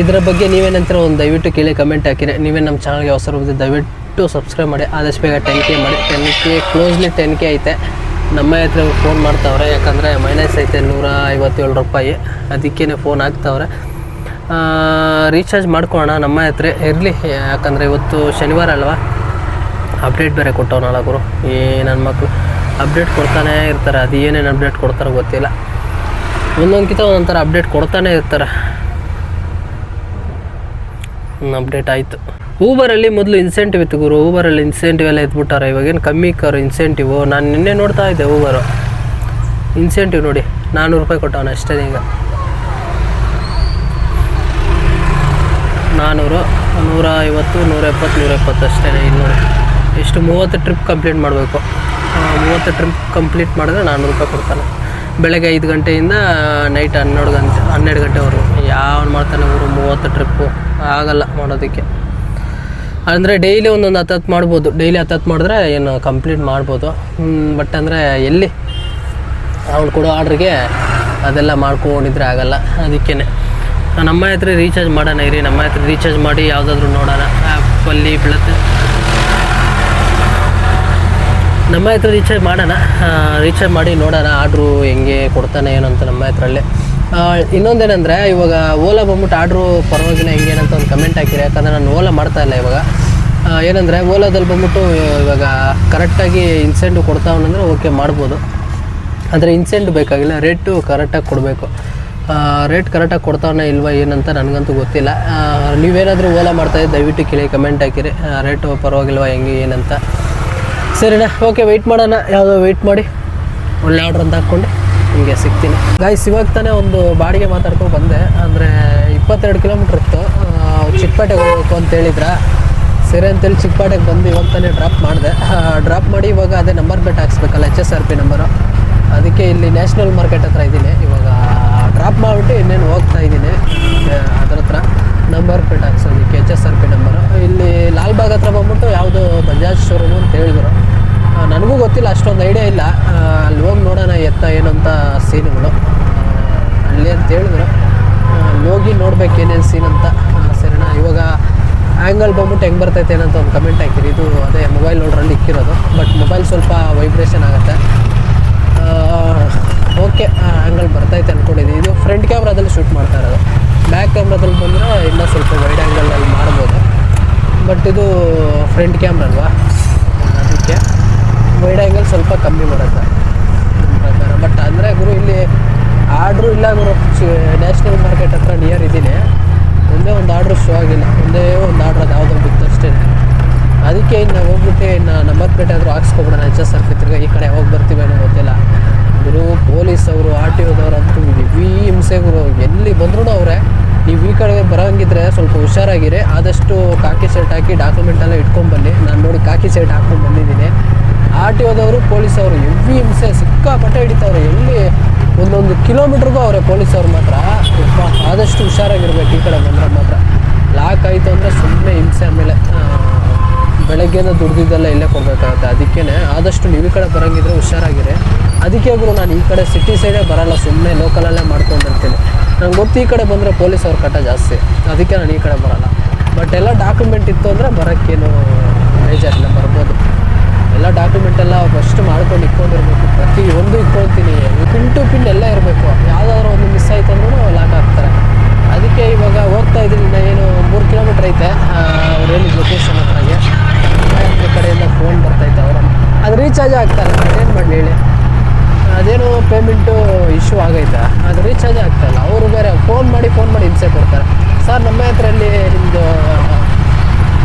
A: ಇದರ ಬಗ್ಗೆ ನೀವೇನಂತೀರ ಒಂದು ದಯವಿಟ್ಟು ಕೇಳಿ ಕಮೆಂಟ್ ಹಾಕಿರಿ. ನೀವೇ ನಮ್ಮ ಚಾನಲ್ಗೆ ಹೊಸರು ಬಂದು ದಯವಿಟ್ಟು ಸಬ್ಸ್ಕ್ರೈಬ್ ಮಾಡಿ. ಆದಷ್ಟು ಬೇಗ 10K ಮಾಡಿ. 10K ಕ್ಲೋಸ್ಲಿ 10K ಐತೆ. ನಮ್ಮ ಹತ್ರ ಫೋನ್ ಮಾಡ್ತಾವ್ರೆ, ಯಾಕಂದರೆ ಮೈನಸ್ ಐತೆ 157 ರೂಪಾಯಿ. ಅದಕ್ಕೇ ಫೋನ್ ಹಾಕ್ತಾವ್ರೆ. ರೀಚಾರ್ಜ್ ಮಾಡ್ಕೊಳ್ಳೋಣ, ನಮ್ಮ ಹತ್ರ ಇರಲಿ. ಯಾಕಂದರೆ ಇವತ್ತು ಶನಿವಾರ ಅಲ್ವಾ, ಅಪ್ಡೇಟ್ ಬೇರೆ ಕೊಟ್ಟವನಲ್ಲ ಗುರು. ನನ್ನ ಮಕ್ಕಳು ಅಪ್ಡೇಟ್ ಕೊಡ್ತಾನೇ ಇರ್ತಾರೆ. ಅದು ಏನೇನು ಅಪ್ಡೇಟ್ ಕೊಡ್ತಾರೋ ಗೊತ್ತಿಲ್ಲ. ಒಂದೊಂದ್ಕಿಂತ ಒಂದೊಂಥರ ಅಪ್ಡೇಟ್ ಕೊಡ್ತಾನೆ ಇರ್ತಾರೆ. ಅಪ್ಡೇಟ್ ಆಯಿತು. ಊಬರಲ್ಲಿ ಮೊದಲು ಇನ್ಸೆಂಟಿವ್ ಇತ್ತು ಗುರು. ಊಬರಲ್ಲಿ ಇನ್ಸೆಂಟಿವ್ ಎಲ್ಲ ಎತ್ಬಿಟ್ಟಾರೆ. ಇವಾಗೇನು ಕಮ್ಮಿ ಕಾರು ಇನ್ಸೆಂಟಿವು. ನಾನು ನಿನ್ನೆ ನೋಡ್ತಾ ಇದ್ದೆ ಊಬರು ಇನ್ಸೆಂಟಿವ್ ನೋಡಿ 400 ರೂಪಾಯಿ ಕೊಟ್ಟವನು ಅಷ್ಟೇ. ಈಗ 400, 150, 170, 170 ಅಷ್ಟೇ. ಇಲ್ಲಿ ನೋಡಿ ಎಷ್ಟು 30 ಟ್ರಿಪ್ ಕಂಪ್ಲೀಟ್ ಮಾಡಬೇಕು. 30 ಟ್ರಿಪ್ ಕಂಪ್ಲೀಟ್ ಮಾಡಿದ್ರೆ 400 ರೂಪಾಯಿ ಕೊಡ್ತಾನೆ. ಬೆಳಗ್ಗೆ 5 ಗಂಟೆಯಿಂದ ನೈಟ್ 12 ಗಂಟೆವರೆಗೂ ಯಾವನು ಮಾಡ್ತಾನೆ ಊರು 30 ಟ್ರಿಪ್ಪು. ಆಗಲ್ಲ ಮಾಡೋದಕ್ಕೆ. ಅಂದರೆ ಡೈಲಿ ಒಂದೊಂದು 10 ಮಾಡ್ಬೋದು. ಡೈಲಿ 10 ಮಾಡಿದ್ರೆ ಏನು ಕಂಪ್ಲೀಟ್ ಮಾಡ್ಬೋದು. ಬಟ್ ಅಂದರೆ ಎಲ್ಲಿ ಅವ್ನು ಕೊಡೋ ಆರ್ಡ್ರಿಗೆ ಅದೆಲ್ಲ ಮಾಡ್ಕೊಂಡಿದ್ರೆ ಆಗಲ್ಲ. ಅದಕ್ಕೇ ನಮ್ಮ ಹತ್ರ ರೀಚಾರ್ಜ್ ಮಾಡೋಣ ಇರಿ. ನಮ್ಮ ಹತ್ರ ರೀಚಾರ್ಜ್ ಮಾಡಿ ಯಾವುದಾದ್ರೂ ನೋಡೋಣ. ಆ್ಯಪಲ್ಲಿ ಬೀಳುತ್ತೆ. ನಮ್ಮ ಹತ್ರ ರೀಚಾರ್ಜ್ ಮಾಡೋಣ. ರೀಚಾರ್ಜ್ ಮಾಡಿ ನೋಡೋಣ ಆರ್ಡ್ರು ಹೆಂಗೆ ಕೊಡ್ತಾನೆ ಏನಂತ ನಮ್ಮ ಹತ್ರಲ್ಲೇ. ಇನ್ನೊಂದೇನೆಂದರೆ ಇವಾಗ ಓಲಾ ಬಂದ್ಬಿಟ್ಟು ಆರ್ಡ್ರು ಪರವಾಗಿಲ್ಲ ಹೆಂಗೇನಂತ ಒಂದು ಕಮೆಂಟ್ ಹಾಕಿರಿ. ಯಾಕಂದರೆ ನಾನು ಓಲಾ ಮಾಡ್ತಾಯಿಲ್ಲ ಇವಾಗ. ಏನಂದರೆ ಓಲಾದಲ್ಲಿ ಬಂದ್ಬಿಟ್ಟು ಇವಾಗ ಕರೆಕ್ಟಾಗಿ ಇನ್ಸೆಂಟಿವ್ ಕೊಡ್ತಾವನಂದರೆ ಓಕೆ ಮಾಡ್ಬೋದು. ಆದರೆ ಇನ್ಸೆಂಟಿವ್ ಬೇಕಾಗಿಲ್ಲ, ರೇಟು ಕರೆಕ್ಟಾಗಿ ಕೊಡಬೇಕು. ರೇಟ್ ಕರೆಕ್ಟಾಗಿ ಕೊಡ್ತಾವನ್ನ ಇಲ್ವಾ ಏನಂತ ನನಗಂತೂ ಗೊತ್ತಿಲ್ಲ. ನೀವೇನಾದರೂ ಓಲಾ ಮಾಡ್ತಾಯಿದ್ದೆ ದಯವಿಟ್ಟು ಕೇಳಿ ಕಮೆಂಟ್ ಹಾಕಿರಿ. ರೇಟು ಪರವಾಗಿಲ್ವಾ ಹೆಂಗೆ ಏನಂತ. ಸರಿನಾ, ಓಕೆ ವೆಯ್ಟ್ ಮಾಡೋಣ. ಯಾವುದೋ ವೆಯ್ಟ್ ಮಾಡಿ ಒಳ್ಳೆ ಆರ್ಡ್ರ್ ಅಂತ ಹಾಕ್ಕೊಂಡು ನಿಮಗೆ ಸಿಗ್ತೀನಿ. ಗಾಯ್ಸ್ ಇವಾಗ ತಾನೇ ಒಂದು ಬಾಡಿಗೆ ಮಾತಾಡ್ಕೊಂಡು ಬಂದೆ. ಅಂದರೆ 22 ಕಿಲೋಮೀಟ್ರ್ ಇತ್ತು. ಚಿಕ್ಕಪೇಟೆಗೆ ಹೋಗ್ಬೇಕು ಅಂತ ಹೇಳಿದ್ರೆ ಸರಿ ಅಂತೇಳಿ ಚಿಕ್ಕಪೇಟೆಗೆ ಬಂದು ಇವಾಗ ತಾನೇ ಡ್ರಾಪ್ ಮಾಡಿದೆ. ಡ್ರಾಪ್ ಮಾಡಿ ಇವಾಗ ಅದೇ ನಂಬರ್ ಪ್ಲೇಟ್ ಹಾಕ್ಸ್ಬೇಕಲ್ಲ, HSRP ನಂಬರು. ಅದಕ್ಕೆ ಇಲ್ಲಿ ನ್ಯಾಷನಲ್ ಮಾರ್ಕೆಟ್ ಹತ್ರ ಇದ್ದೀನಿ. ಇವಾಗ ಡ್ರಾಪ್ ಮಾಡಿಬಿಟ್ಟು ಇನ್ನೇನು ಹೋಗ್ತಾ ಇದ್ದೀನಿ ಅದರ ಹತ್ರ ನಂಬರ್ ಪ್ಲೇಟ್ ಹಾಕ್ಸೋದಕ್ಕೆ HSRP ನಂಬರು. ಇಲ್ಲಿ ಲಾಲ್ಬಾಗ್ ಹತ್ರ ಬಂದ್ಬಿಟ್ಟು ಯಾವುದೋ ಬಜಾಜ್ ಶೋರೂಮು ಅಂತ ಹೇಳಿದರು. ನನಗೂ ಗೊತ್ತಿಲ್ಲ, ಅಷ್ಟೊಂದು ಐಡಿಯಾ ಇಲ್ಲ. ಅಲ್ಲಿ ಹೋಗಿ ನೋಡೋಣ ಏನಂತ ಸೀನುಗಳು ಅಲ್ಲಿ ಅಂತ ಹೇಳಿದ್ರು. ಅಲ್ಲಿ ಹೋಗಿ ನೋಡ್ಬೇಕು ಏನೇನು ಸೀನ್ ಅಂತ. ಸರಿನಾ, ಇವಾಗ ಆ್ಯಂಗಲ್ ಬಂದ್ಬಿಟ್ಟು ಹೆಂಗೆ ಬರ್ತೈತೆ ಏನಂತ ಒಂದು ಕಮೆಂಟ್ ಹಾಕಿರಿ. ಇದು ಅದೇ ಮೊಬೈಲ್ ನೋಡ್ರಲ್ಲಿ ಇಕ್ಕಿರೋದು. ಬಟ್ ಮೊಬೈಲ್ ಸ್ವಲ್ಪ ವೈಬ್ರೇಷನ್ ಆಗುತ್ತೆ. ಓಕೆ, ಆ್ಯಂಗಲ್ ಬರ್ತೈತೆ ಅಂದ್ಕೊಂಡಿದ್ದೀನಿ. ಇದು ಫ್ರಂಟ್ ಕ್ಯಾಮ್ರಾದಲ್ಲಿ ಶೂಟ್ ಮಾಡ್ತಾ ಇರೋದು. ಬ್ಯಾಕ್ ಕ್ಯಾಮ್ರಾದಲ್ಲಿ ಬಂದರೆ ಇನ್ನೂ ಸ್ವಲ್ಪ ವೈಡ್ ಆ್ಯಂಗಲಲ್ಲಿ ಮಾಡ್ಬೋದು. ಬಟ್ ಇದು ಫ್ರಂಟ್ ಕ್ಯಾಮ್ರಾ ಅಲ್ವಾ, ಅದಕ್ಕೆ ವೈಡ್ ಆ್ಯಂಗಲ್ ಸ್ವಲ್ಪ ಕಮ್ಮಿ ಬರುತ್ತೆ ನನ್ನ ಪ್ರಕಾರ. ಬಟ್ ಅಂದರೆ ಗುರು ಇಲ್ಲಿ ಆರ್ಡ್ರು ಇಲ್ಲ ಗುರು. ನ್ಯಾಷನಲ್ ಮಾರ್ಕೆಟ್ ಹತ್ರ ನಿಯರ್ ಇದ್ದೀನಿ. ಒಂದೇ ಒಂದು ಆರ್ಡ್ರು ಶೋ ಆಗಿಲ್ಲ. ಒಂದೇ ಒಂದು ಆರ್ಡ್ರ್ ಅದು ಯಾವುದೋ ಬಿತ್ತು ಅಷ್ಟೇ. ಅದಕ್ಕೆ ಇನ್ನು ಹೋಗ್ಬಿಟ್ಟು ಇನ್ನು ನಂಬರ್ ಪ್ಲೇಟ್ ಆದರೂ ಹಾಕ್ಸ್ಕೊಬಿಡೋಣ. HSRP ತಿರ್ಗಿ ಈ ಕಡೆ ಹೋಗಿ ಬರ್ತೀವೇನೋ ಗೊತ್ತಿಲ್ಲ ಗುರು. ಪೊಲೀಸ್ ಅವರು RTOದವ್ರು ಅಂತೂ ಹೆವಿ ಹಿಂಸೆ ಗುರು. ಎಲ್ಲಿ ಬಂದ್ರೂ ಅವರೇ. ನೀವು ಈ ಕಡೆ ಬರೋಂಗಿದ್ರೆ ಸ್ವಲ್ಪ ಹುಷಾರಾಗಿರಿ. ಆದಷ್ಟು ಕಾಕಿ ಶರ್ಟ್ ಹಾಕಿ ಡಾಕ್ಯುಮೆಂಟೆಲ್ಲ ಇಟ್ಕೊಂಡ್ಬನ್ನಿ. ನಾನು ನೋಡಿ ಕಾಕಿ ಶರ್ಟ್ ಹಾಕ್ಕೊಂಡು ಬಂದಿದ್ದೀನಿ. RTOದವರು ಪೊಲೀಸವರು ಹೆವಿ ಹಿಂಸೆ ಸಿಕ್ಕಾಪಟ್ಟೆ ಹಿಡಿತವ್ರೆ. ಎಲ್ಲಿ ಒಂದೊಂದು ಕಿಲೋಮೀಟ್ರಿಗೂ ಅವರೇ ಪೊಲೀಸವ್ರು ಮಾತ್ರ. ಆದಷ್ಟು ಹುಷಾರಾಗಿರ್ಬೇಕು ಈ ಕಡೆ ಬಂದರೆ ಮಾತ್ರ. ಲಾಕ್ ಆಯಿತು ಅಂದರೆ ಸುಮ್ಮನೆ ಹಿಂಸೆ. ಆಮೇಲೆ ಬೆಳಗ್ಗೆನ ದುಡ್ದಿದ್ದೆಲ್ಲ ಇಲ್ಲೇ ಕೊಡಬೇಕಾಗುತ್ತೆ. ಅದಕ್ಕೇ ಆದಷ್ಟು ನೀವು ಈ ಕಡೆ ಬರೋಂಗಿದ್ರೆ ಹುಷಾರಾಗಿರಿ. ಅದಕ್ಕೆ ಗುರು ನಾನು ಈ ಕಡೆ ಸಿಟಿ ಸೈಡೇ ಬರೋಲ್ಲ, ಸುಮ್ಮನೆ ಲೋಕಲಲ್ಲೇ ಮಾಡ್ಕೊಂಡಿರ್ತೀನಿ. ನಂಗೆ ಗೊತ್ತು ಈ ಕಡೆ ಬಂದರೆ ಪೊಲೀಸವ್ರ ಕಟ್ಟ ಜಾಸ್ತಿ. ಅದಕ್ಕೆ ನಾನು ಈ ಕಡೆ ಬರೋಲ್ಲ. ಬಟ್ ಎಲ್ಲ ಡಾಕ್ಯುಮೆಂಟ್ ಇತ್ತು ಅಂದರೆ ಬರೋಕ್ಕೇನು ಬೇಜಾರಿಲ್ಲ, ಬರ್ಬೋದು. ಎಲ್ಲ ಡಾಕ್ಯುಮೆಂಟೆಲ್ಲ ಫಸ್ಟ್ ಮಾಡ್ಕೊಂಡು ಇಟ್ಕೊಂಡಿರ್ಬೇಕು. ಪ್ರತಿಯೊಂದು ಇಟ್ಕೊಳ್ತೀನಿ. ಪಿನ್ ಟು ಪಿನ್ ಎಲ್ಲ ಇರಬೇಕು. ಯಾವುದಾದ್ರೂ ಒಂದು ಮಿಸ್ ಆಯ್ತು ಅಂದ್ರೂ ಲಾಕ್ ಆಗ್ತಾರೆ. ಅದಕ್ಕೆ ಇವಾಗ ಹೋಗ್ತಾ ಇದ್ದೀನಿ. ಏನು 3 ಕಿಲೋಮೀಟ್ರ್ ಐತೆ ಅವ್ರು ಹೇಳಿದ ಲೊಕೇಶನ್ ಹತ್ರಗೆ. ಕಡೆಯಿಂದ ಫೋನ್ ಬರ್ತೈತೆ. ಅವರು ಅದು ರೀಚಾರ್ಜ್ ಆಗ್ತಾರೆ. ಏನು ಮಾಡಲಿ ಹೇಳಿ.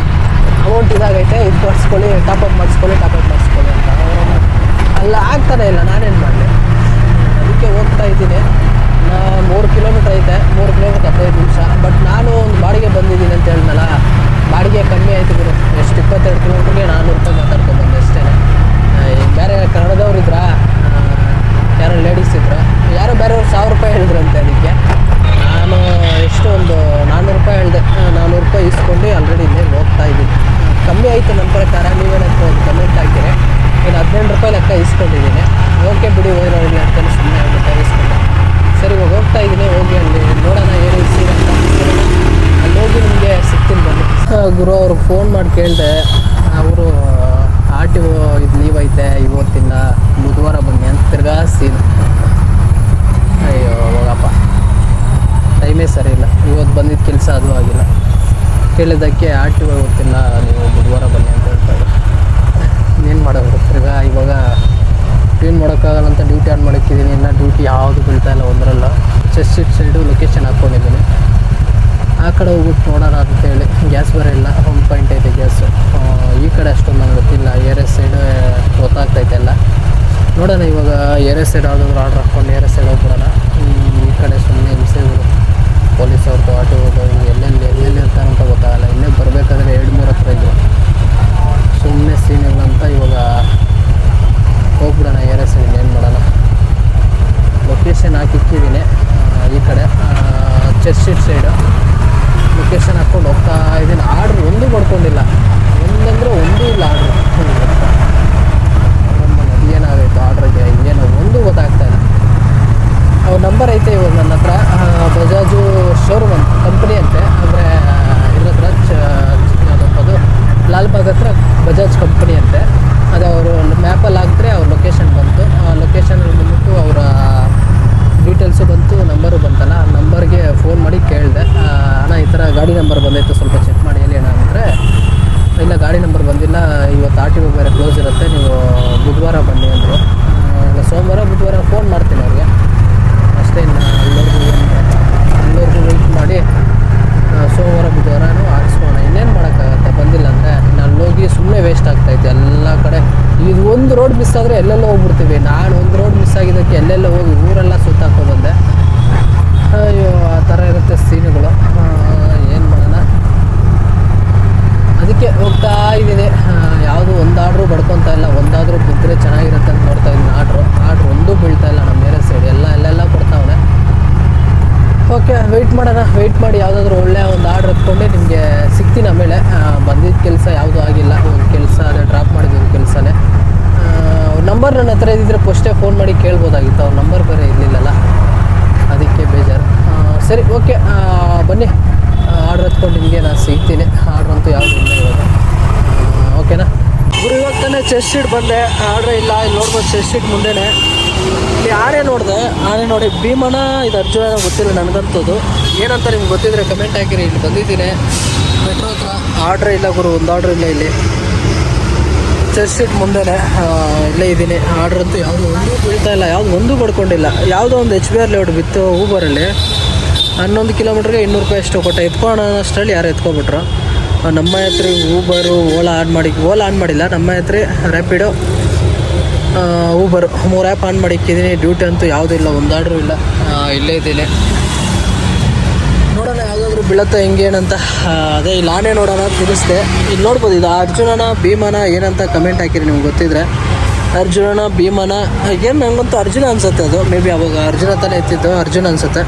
A: 3 ಕಿಲೋಮೀಟ್ರ್ ಐತೆ, 3 ಕಿಲೋಮೀಟ್ರ್ 15 ನಿಮಿಷ. ಬಟ್ ನಾನು ಒಂದು ಬಾಡಿಗೆ ಬಂದಿದ್ದೀನಿ ಅಂತ ಹೇಳಿದ್ನಲ್ಲ, ಬಾಡಿಗೆ ಕಮ್ಮಿ ಆಯಿತು ಗುರು. ಎಷ್ಟು 22 ಕಿಲೋಮೀಟ್ರಿಗೆ 400 ರೂಪಾಯಿ ಮಾತಾಡ್ಕೊಂಡ್ಬಂದೆ ಅಷ್ಟೇ. ಬೇರೆ ಕನ್ನಡದವ್ರು ಇದ್ರಾ, ಯಾರೋ ಲೇಡೀಸ್ ಇದ್ರು, ಯಾರೋ ಬೇರೆಯವ್ರು 1000 ರೂಪಾಯಿ ಹೇಳಿದ್ರಂತೆ. ಅದಕ್ಕೆ ನಾನು ಎಷ್ಟು ಒಂದು 400 ರೂಪಾಯಿ ಹೇಳಿದೆ. 400 ರೂಪಾಯಿ ಇಸ್ಕೊಂಡು ಆಲ್ರೆಡಿ ಇಲ್ಲೇ ಹೋಗ್ತಾ ಇದ್ದೀನಿ. ಕಮ್ಮಿ ಆಯಿತು ನನ್ನ ಪ್ರಕಾರ. ನೀವೇನಾದ್ರು ಒಂದು ಕಮೆಂಟ್ ಹಾಕಿರಿ. ಇನ್ನು 18 ರೂಪಾಯಿ ಲೆಕ್ಕ ಇಸ್ಕೊಂಡಿದ್ದೀನಿ. ಓಕೆ ಬಿಡಿ, ಹೋಗಿರೋದಿಲ್ಲ ಅಂತೇಳಿ ಸುಮ್ಮನೆ ಆಗ್ಬಿಟ್ಟು ಇಸ್ಕೊಂಡೆ. ಸರಿ, ಇವಾಗ ಹೋಗ್ತಾ ಇದ್ದೀನಿ. ಹೋಗಿ ಅಲ್ಲಿ ನೋಡೋಣ ಏನು ಸೀರೆ ಅಂತ. ಅಲ್ಲಿ ಹೋಗಿ ನಿಮಗೆ ಸಿಗ್ತೀನಿ ಬನ್ನಿ. ಗುರು ಅವ್ರಿಗೆ ಫೋನ್ ಮಾಡಿ ಕೇಳಿದೆ. ಅವರು RTO ಇದು ಲೀವ್ ಐತೆ, ಇವತ್ತಿಲ್ಲ, ಬುಧವಾರ ಬನ್ನಿ ಅಂತ ತಿರ್ಗಾ ಸೀನು. ಅಯ್ಯೋ ಹೋಗಪ್ಪ, ಟೈಮೇ ಸರಿ ಇಲ್ಲ. ಇವತ್ತು ಬಂದಿದ್ದ ಕೆಲಸ ಅದು ಆಗಿಲ್ಲ. ಕೇಳಿದ್ದಕ್ಕೆ RTO ಗೊತ್ತಿಲ್ಲ, ನೀವು ಬುಧವಾರ ಬನ್ನಿ ಅಂತ ಹೇಳ್ತಾರೆ. ಇನ್ನೇನು ಮಾಡೋದು ತಿರ್ಗಾ. ಇವಾಗ ಏನು ಮಾಡೋಕ್ಕಾಗಲ್ಲ ಅಂತ ಡ್ಯೂಟಿ ಆನ್ ಮಾಡೋಕ್ಕಿದ್ದೀನಿ. ಇನ್ನು ಡ್ಯೂಟಿ ಯಾವುದು ಬೀಳ್ತಾಯಿಲ್ಲ ಒಂದರಲ್ಲ. ಚೆಸ್ಟ್ ಶೀಟ್ ಸೈಡು ಲೊಕೇಶನ್ ಹಾಕ್ಕೊಂಡಿದ್ದೀನಿ. ಆ ಕಡೆ ಹೋಗ್ಬಿಟ್ಟು ನೋಡೋಣ ಅಂತೇಳಿ. ಗ್ಯಾಸ್ ಬೇರೆ ಇಲ್ಲ, 1 ಪಾಯಿಂಟ್ ಐತೆ ಗ್ಯಾಸು. ಈ ಕಡೆ ಅಷ್ಟೊಂದು ನಂಗೆ ಗೊತ್ತಿಲ್ಲ. ಏರಿಯಸ್ ಸೈಡ್ ಗೊತ್ತಾಗ್ತೈತೆ ಎಲ್ಲ. ನೋಡೋಣ ಇವಾಗ ಏರಿಯಸ್ ಸೈಡ್ ಯಾವುದಾದ್ರು ಆರ್ಡ್ರ್ ಹಾಕ್ಕೊಂಡು ಏರಿಯಸ್ ಸೈಡ್ ಹೋಗ್ಬಿಡೋಣ. ಈ ಕಡೆ ಸುಮ್ಮನೆ ಹಿಂಸೆಗಳು ಪೊಲೀಸ್ ಅವ್ರದ್ದು, RTO ಎಲ್ಲೆಲ್ಲಿ ಇರ್ತಾರೆ ಅಂತ ಗೊತ್ತಾಗಲ್ಲ. ಇಲ್ಲೇ ಬರಬೇಕಾದ್ರೆ 2-3 ಹತ್ರ ಇದ್ದರು. ಸುಮ್ಮನೆ ಸೀನ್ಗಳಂತ ಇವಾಗ ಹೋಗ್ಬಿಡೋಣ ಏರಿಯಸ್ ಸೈಡ್. ಏನು ಮಾಡೋಣ, ಲೊಕೇಶನ್ ಹಾಕಿಕ್ಕಿದ್ದೀನಿ. ಈ ಕಡೆ ಚೆಸ್ಟ್ ಶೀಟ್ ಸೈಡು ಲೊಕೇಶನ್ ಹಾಕ್ಕೊಂಡು ಹೋಗ್ತಾ ಇದ್ದೀನಿ. ಆರ್ಡ್ರ್ ಒಂದೂ ಮಾಡ್ಕೊಂಡಿಲ್ಲ, ಒಂದಂದರೆ ಒಂದೂ ಇಲ್ಲ ಆರ್ಡ್ರು. ಏನಾಗೈತೆ ಆರ್ಡ್ರಿಗೆ, ಏನೋ ಒಂದೂ ಗೊತ್ತಾಗ್ತಾಯಿಲ್ಲ. ಅವ್ರ ನಂಬರ್ ಐತೆ ಇವಾಗ ನನ್ನ ಹತ್ರ. ಬಜಾಜು ಶೋರೂಮ್ ಅಂತ ಕಂಪ್ನಿ ಅಂತೆ. ಅಂದರೆ ಇದ್ರ ಹತ್ರ ಅದು ಲಾಲ್ಬಾಗ್ ಹತ್ರ ಬಜಾಜ್ ಕಂಪ್ನಿ ಅಂತೆ. ಅದೇ ಅವರು ಮ್ಯಾಪಲ್ಲಿ ಹಾಕಿದ್ರೆ ಅವ್ರ ಲೊಕೇಶನ್ ಬಂತು. ಆ ಲೊಕೇಶನಲ್ಲಿ ಬಂದ್ಬಿಟ್ಟು ಅವರ ಡೀಟೇಲ್ಸು ಬಂತು, ನಂಬರು ಬಂತಲ್ಲ. ಆ ನಂಬರ್ಗೆ ಫೋನ್ ಮಾಡಿ ಕೇಳಿದೆ, ಅಣ್ಣ ಈ ಥರ ಗಾಡಿ ನಂಬರ್ ಬಂದೈತೆ, ಸ್ವಲ್ಪ ಚೆಕ್ ಮಾಡಿ ಹೇಳಿ ಅಣ್ಣ ಅಂದರೆ, ಇಲ್ಲ ಗಾಡಿ ನಂಬರ್ ಬಂದಿಲ್ಲ, ಇವತ್ತು RTO ಬೇರೆ ಕ್ಲೋಸ್ ಇರುತ್ತೆ, ನೀವು ಬುಧವಾರ ಬನ್ನಿ ಅಂದರು. ಇಲ್ಲ ಸೋಮವಾರ ಬುಧವಾರ ಫೋನ್ ಮಾಡ್ತೀನಿ ಅವ್ರಿಗೆ ಅಷ್ಟೇ. ಇನ್ನು ಅಲ್ಲಿವರೆಗೂ ವೆಯ್ಟ್ ಮಾಡಿ ಸೋಮವಾರ ಬುಧವಾರನೂ ಹಾಕ್ಸ್ಕೋಣ. ಇನ್ನೇನು ಮಾಡೋಕ್ಕಾಗತ್ತೆ, ಬಂದಿಲ್ಲ ಅಂದರೆ. ಇನ್ನು ಅಲ್ಲೋಗಿ ಸುಮ್ಮನೆ ವೇಸ್ಟ್ ಆಗ್ತಾಯಿತ್ತು ಎಲ್ಲ ಕಡೆ. ಇದು ಒಂದು ರೋಡ್ ಮಿಸ್ ಆದರೆ ಎಲ್ಲೆಲ್ಲೋ ಹೋಗ್ಬಿಡ್ತೀವಿ. ನಾನು ಒಂದು ರೋಡ್ ಮಿಸ್ ಆಗಿದ್ದಕ್ಕೆ ಎಲ್ಲೆಲ್ಲೋ ಹೋಗಿ ಊರೆಲ್ಲ ಸುತ್ತಾಕೊಂಡ್ಬಂದೆ. ಅಯ್ಯೋ, ಆ ಥರ ಇರುತ್ತೆ ಸೀನುಗಳು. ಏನು ಮಾಡೋಣ, ಅದಕ್ಕೆ ಹೋಗ್ತಾ ಇದ್ದೀನಿ. ಯಾವುದು ಒಂದು ಆರ್ಡ್ರು ಬಡ್ಕೊತಾ ಇಲ್ಲ. ಒಂದಾದರೂ ಬಿದ್ದರೆ ಚೆನ್ನಾಗಿರುತ್ತೆ ಅಂತ ನೋಡ್ತಾ ಇದ್ದೀನಿ. ಆರ್ಡ್ರು ಒಂದೂ ಬೀಳ್ತಾ ಇಲ್ಲ ನಮ್ಮ ಬೇರೆ ಸೈಡ್. ಎಲ್ಲೆಲ್ಲ ಕೊಡ್ತಾವನೆ. ಓಕೆ, ವೆಯ್ಟ್ ಮಾಡೋಣ. ವೆಯ್ಟ್ ಮಾಡಿ ಯಾವುದಾದ್ರೂ ಒಳ್ಳೆಯ ಒಂದು ಆರ್ಡ್ರ್ ಎತ್ಕೊಂಡು ನಿಮಗೆ ಸಿಗ್ತೀನಿ. ಆಮೇಲೆ ಬಂದಿದ್ದ ಕೆಲಸ ಯಾವುದೂ ಆಗಿಲ್ಲ. ಒಂದು ಕೆಲಸ ಅದೇ ಡ್ರಾಪ್ ಮಾಡಿದ್ದು ಕೆಲಸನೇ. ನಂಬರ್ ನನ್ನ ಹತ್ರ ಇದ್ದಿದ್ರೆ ಫಸ್ಟೇ ಫೋನ್ ಮಾಡಿ ಕೇಳ್ಬೋದಾಗಿತ್ತು. ಅವ್ರ ನಂಬರ್ ಬೇರೆ ಇರಲಿಲ್ಲಲ್ಲ, ಅದಕ್ಕೆ ಬೇಜಾರು. ಸರಿ, ಓಕೆ, ಬನ್ನಿ. ಆರ್ಡ್ರ್ ಎತ್ಕೊಂಡು ನಿಮಗೆ ನಾನು ಸಿಗ್ತೀನಿ. ಆರ್ಡ್ರ್ ಅಂತೂ ಯಾವುದು ಇಲ್ಲ ಇವಾಗ. ಓಕೆನಾ ಗುರು? ಇವಾಗ ತಾನೇ ಚೆಸ್ಟ್ ಶೀಟ್ ಬಂದೆ. ಆರ್ಡ್ರ್ ಇಲ್ಲ. ಇಲ್ಲಿ ನೋಡ್ಬೋದು ಚೆಸ್ಟ್ ಶೀಟ್ ಮುಂದೆನೇ. ಇಲ್ಲಿ ಆನೆ ನೋಡಿದೆ. ಆನೆ ನೋಡಿ ಭೀಮನ ಇದು ಅರ್ಜುನ ಗೊತ್ತಿಲ್ಲ ನನಗಂತದ್ದು. ಏನಂತ ನಿಮ್ಗೆ ಗೊತ್ತಿದ್ರೆ ಕಮೆಂಟ್ ಹಾಕಿರಿ. ಇಲ್ಲಿ ಬಂದಿದ್ದೀನಿ ಮೆಟ್ರೋ ಹತ್ರ. ಆರ್ಡ್ರ್ ಇಲ್ಲ ಗುರು, ಒಂದು ಆರ್ಡ್ರ್ ಇಲ್ಲ ಇಲ್ಲಿ. ಚೆಸ್ಟ್ ಶೀಟ್ ಮುಂದೆನೇ ಇಲ್ಲೇ ಇದ್ದೀನಿ. ಆರ್ಡ್ರ್ ಅಂತೂ ಯಾವುದು ಒಂದೂ ಬೀಳ್ತಾ ಇಲ್ಲ, ಯಾವುದು ಒಂದೂ ಪಡ್ಕೊಂಡಿಲ್ಲ. ಯಾವುದೋ ಒಂದು HBR ಲೇಔಟ್ ಬಿತ್ತು ಊಬರಲ್ಲಿ. 11 ಕಿಲೋಮೀಟ್ರಿಗೆ 200 ರೂಪಾಯಿ ಅಷ್ಟು ಕೊಟ್ಟೆ. ಎತ್ಕೊಳ್ಳೋಣ ಅಷ್ಟರಲ್ಲಿ ಯಾರು ಎತ್ಕೊಬಿಟ್ರು. ನಮ್ಮ ಹತ್ರ ಊಬರು, ಓಲಾ ಆನ್ ಮಾಡಿಲ್ಲ. ನಮ್ಮ ಹತ್ರ ರ್ಯಾಪಿಡೋ, ಊಬರು 3 ಆ್ಯಪ್ ಆನ್ ಮಾಡಿ ಇಕ್ಕಿದ್ದೀನಿ. ಡ್ಯೂಟಿ ಅಂತೂ ಯಾವುದೂ ಇಲ್ಲ, ಒಂದು ಆರ್ಡ್ರು ಇಲ್ಲ. ಇಲ್ಲೇ ಇದ್ದೀನಿ. ನೋಡೋಣ ಯಾವುದಾದ್ರೂ ಬೀಳತ್ತೆ ಹೆಂಗೇನಂತ. ಅದೇ ಇಲ್ಲಿ ಆನೆ ನೋಡೋಣ ತಿಳಿಸ್ದೆ. ಇಲ್ಲಿ ನೋಡ್ಬೋದು, ಇದು ಅರ್ಜುನನ ಭೀಮನ ಏನಂತ ಕಮೆಂಟ್ ಹಾಕಿರಿ ನಿಮ್ಗೆ ಗೊತ್ತಿದ್ರೆ. ಅರ್ಜುನನ ಭೀಮನ ಏನು, ನನಗಂತೂ ಅರ್ಜುನ ಅನ್ಸುತ್ತೆ. ಅದು ಮೇ ಬಿ ಅವಾಗ ಅರ್ಜುನ ತಾನೇ ಎತ್ತಿದ್ದು, ಅರ್ಜುನ ಅನ್ಸುತ್ತೆ.